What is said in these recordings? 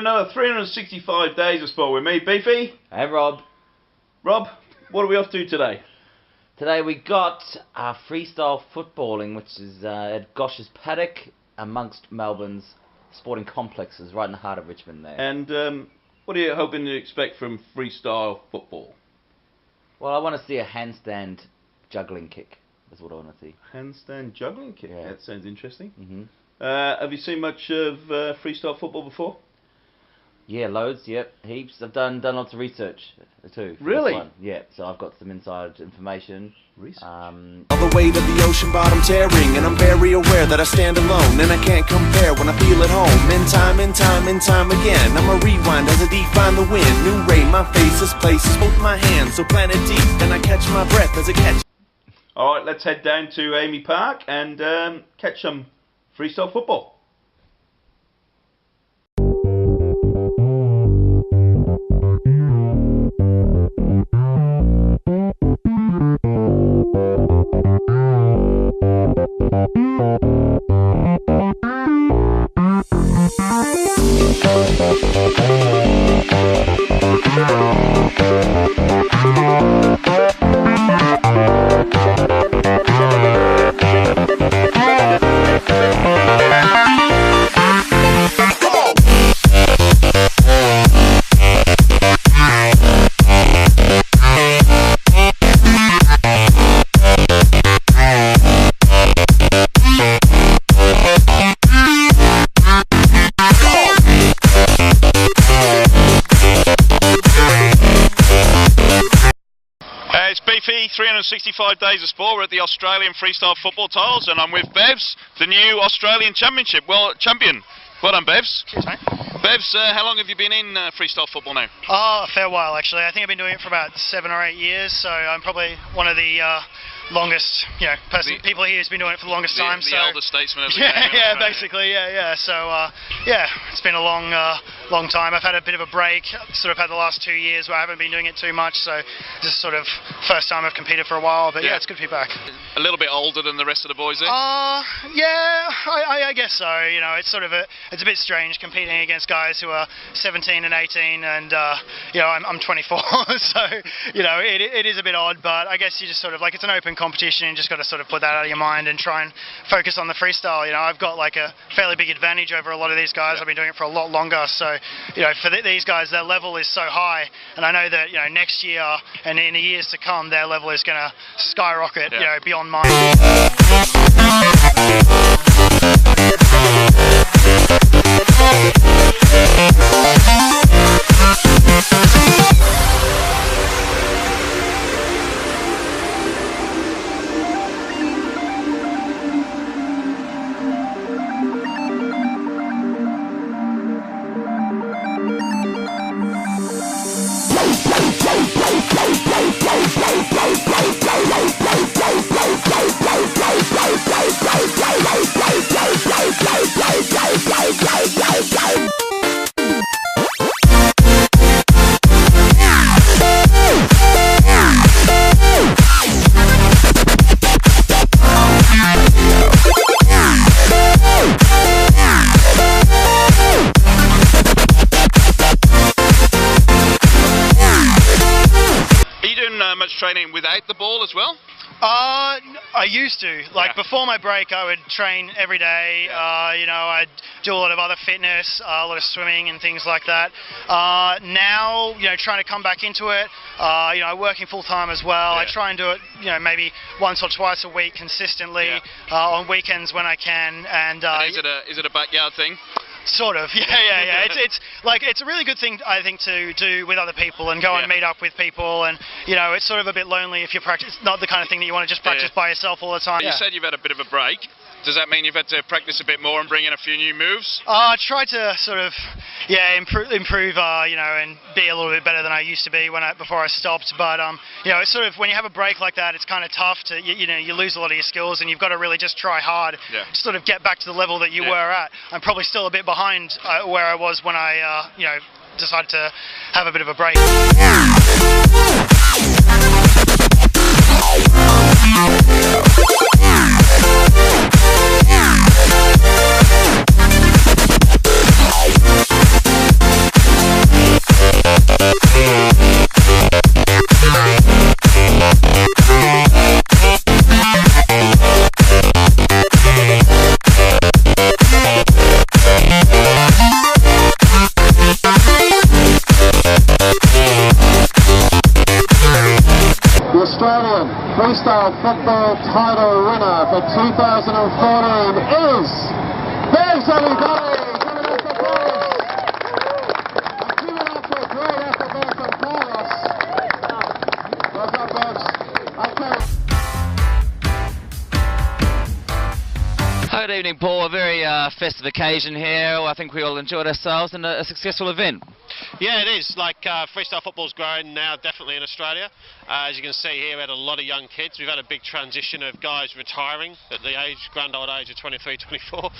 another 365 Days of Sport with me, Beefy. Hey, Rob. Rob, what are we off to today? Today we got freestyle footballing, which is at Gosh's Paddock amongst Melbourne's sporting complexes, right in the heart of Richmond there. And what are you hoping to expect from freestyle football? Well, I want to see a handstand juggling kick. That's what I want to see. Handstand juggling kick? Yeah. That sounds interesting. Mm-hmm. Have you seen much of freestyle football before? Yeah, loads, yep, heaps. I've done lots of research too. Really? Yeah, so I've got some inside information. Research? All the way to the ocean bottom tearing, and I'm very aware that I stand alone, and I can't compare when I feel at home. In time again, I'ma rewind as I define the wind. New ray, my faces, places, both my hands, so planet deep, and I catch my breath as I catch. Alright, let's head down to Amy Park and catch some freestyle football. It's Beefy, 365 Days of Sport. We're at the Australian Freestyle Football Tiles, and I'm with Bevs, the new Australian champion. Well done, Bevs. Cheers, mate. Bevs, how long have you been in freestyle football now? Oh, a fair while, actually. I think I've been doing it for about 7 or 8 years, so I'm probably one of the longest, people here who's been doing it for the longest time. The elder statesman of the yeah, game. yeah, basically, yeah. So, it's been a long time. I've had a bit of a break. Sort of had the last 2 years where I haven't been doing it too much, so this is sort of first time I've competed for a while. But yeah, it's good to be back. A little bit older than the rest of the boys there? Yeah, I guess so. You know, it's sort of it's a bit strange competing against guys who are 17 and 18, and I'm 24, so it is a bit odd. But I guess you just sort of it's an open competition, and just got to sort of put that out of your mind and try and focus on the freestyle. I've got like a fairly big advantage over a lot of these guys. Yeah. I've been doing it for a lot longer, so for these guys, their level is so high, and I know that next year and in the years to come, their level is going to skyrocket, beyond mine. Much training without the ball as well? I used to. Before my break, I would train every day. I'd do a lot of other fitness, a lot of swimming and things like that. Now, trying to come back into it. Working full time as well. Yeah. I try and do it, maybe once or twice a week consistently. Yeah. On weekends when I can. And is it a backyard thing? Sort of, yeah. It's a really good thing, I think, to do with other people and go and meet up with people, and it's sort of a bit lonely if you practice. It's not the kind of thing that you want to just practice by yourself all the time. You said you've had a bit of a break. Does that mean you've had to practice a bit more and bring in a few new moves? I tried to sort of, improve, and be a little bit better than I used to be before I stopped. But it's sort of, when you have a break like that, it's kind of tough to, you lose a lot of your skills, and you've got to really just try hard to sort of get back to the level that you were at. I'm probably still a bit behind where I was when I, decided to have a bit of a break. Football title winner for 2014 is Beefy everybody! Give it up for a great effort there from Carlos. Well done, Beefs. Okay. Good evening, Paul. A very festive occasion here. I think we all enjoyed ourselves and a successful event. Yeah, it is. Like, freestyle football's grown now, definitely in Australia. As you can see here, we had a lot of young kids. We've had a big transition of guys retiring at the grand old age of 23, 24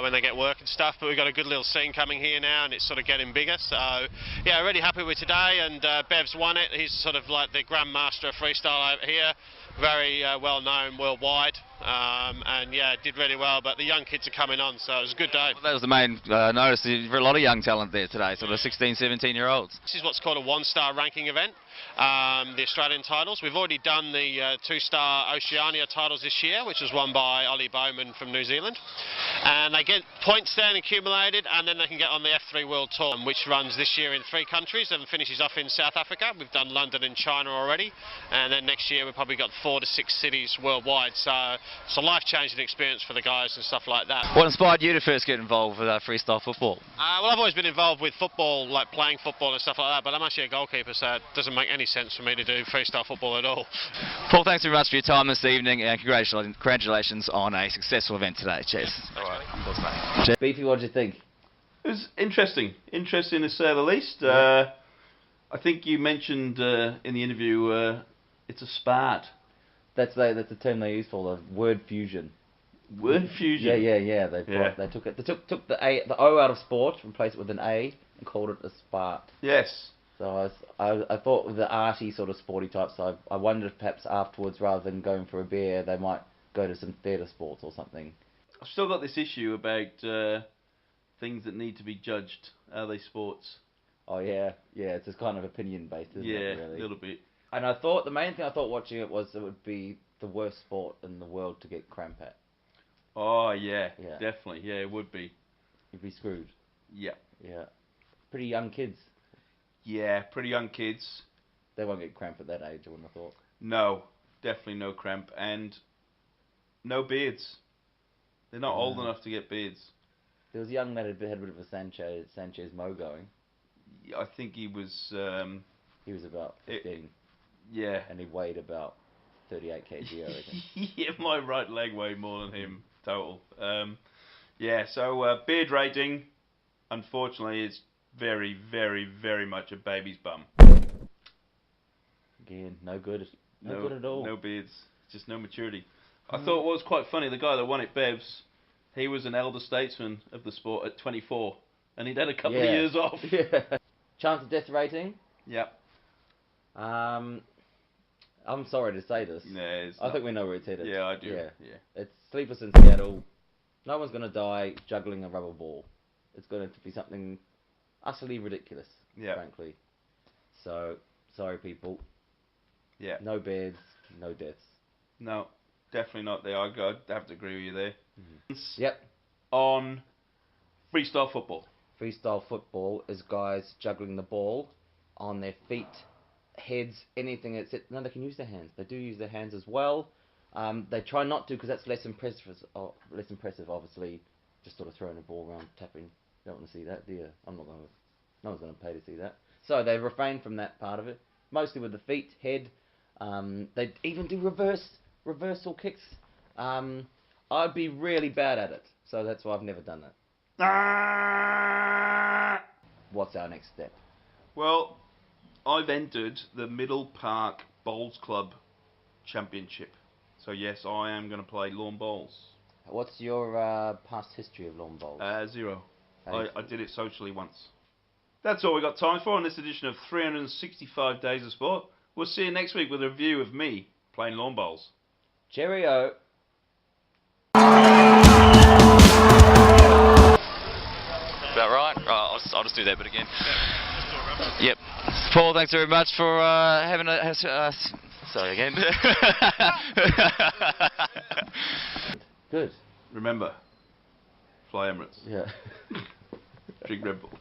when they get work and stuff. But we've got a good little scene coming here now, and it's sort of getting bigger. So, yeah, really happy with today. And Bev's won it. He's sort of like the grandmaster of freestyle out here. Very well known worldwide. And yeah, did really well, but the young kids are coming on, so it was a good day. Well, that was the main notice. There's a lot of young talent there today, sort of 16, 17-year-olds. This is what's called a one-star ranking event, the Australian titles. We've already done the two-star Oceania titles this year, which was won by Ollie Bowman from New Zealand. And they get points then accumulated, and then they can get on the F3 World Tour, which runs this year in 3 countries and finishes off in South Africa. We've done London and China already, and then next year we've probably got 4 to 6 cities worldwide. So it's a life-changing experience for the guys and stuff like that. What inspired you to first get involved with freestyle football? Well, I've always been involved with football, like playing football and stuff like that, but I'm actually a goalkeeper, so it doesn't make any sense for me to do freestyle football at all. Paul, thanks very much for your time this evening, and congratulations on a successful event today. Cheers. All right. Cheers. Beefy, what did you think? It was interesting to say the least. I think you mentioned in the interview it's a SPART. That's the term they use for the word fusion. Word fusion. Yeah. They took it. They took the O out of sport, replaced it with an A, and called it a SPART. Yes. So I thought with the arty sort of sporty type side, I wondered if perhaps afterwards, rather than going for a beer, they might go to some theatre sports or something. I've still got this issue about things that need to be judged. Are they sports? Oh yeah, it's just kind of opinion based, isn't it? Really? Yeah, a little bit. And I thought the main thing I thought watching it was it would be the worst sport in the world to get cramp at. Oh yeah, definitely. Yeah, it would be. You'd be screwed. Yeah. Pretty young kids. Yeah, pretty young kids. They won't get cramp at that age, I wouldn't have thought. No, definitely no cramp, and no beards. They're not old enough to get beards. There was a young lad who had a bit of a Sanchez Mo going. I think he was... he was about 15. Yeah. And he weighed about 38 kg, I reckon. Yeah, my right leg weighed more than him, total. Yeah, so beard rating, unfortunately, is very, very, very much a baby's bum. Again, no good. No good at all. No beards. Just no maturity. I thought what was quite funny, the guy that won it, Bevs, he was an elder statesman of the sport at 24, and he'd had a couple of years off. Yeah. Chance of death rating? Yep. I'm sorry to say this. Yeah, I think we know where it's headed. Yeah, I do. Yeah. It's sleepless in Seattle. No one's going to die juggling a rubber ball. It's going to be something utterly ridiculous, frankly. So, sorry people. Yeah. No beds, no deaths. No, definitely not there. I have to agree with you there. Yep. On freestyle football. Freestyle football is guys juggling the ball on their feet, heads, anything. No, they can use their hands. They do use their hands as well. They try not to because that's less impressive. Obviously, just sort of throwing a ball around, tapping. You don't want to see that, do you? No one's going to pay to see that. So they refrain from that part of it. Mostly with the feet, head. They even do reversal kicks. I'd be really bad at it, so that's why I've never done that. What's our next step? Well, I've entered the Middle Park Bowls Club Championship. So yes, I am going to play lawn bowls. What's your past history of lawn bowls? 0. I did it socially once. That's all we got time for on this edition of 365 Days of Sport. We'll see you next week with a review of me playing lawn bowls. Cheerio. About right? I'll just do that bit again. Yep. Paul, thanks very much for having a... sorry again. Good. Remember, fly Emirates. Yeah. Drink Red Bull.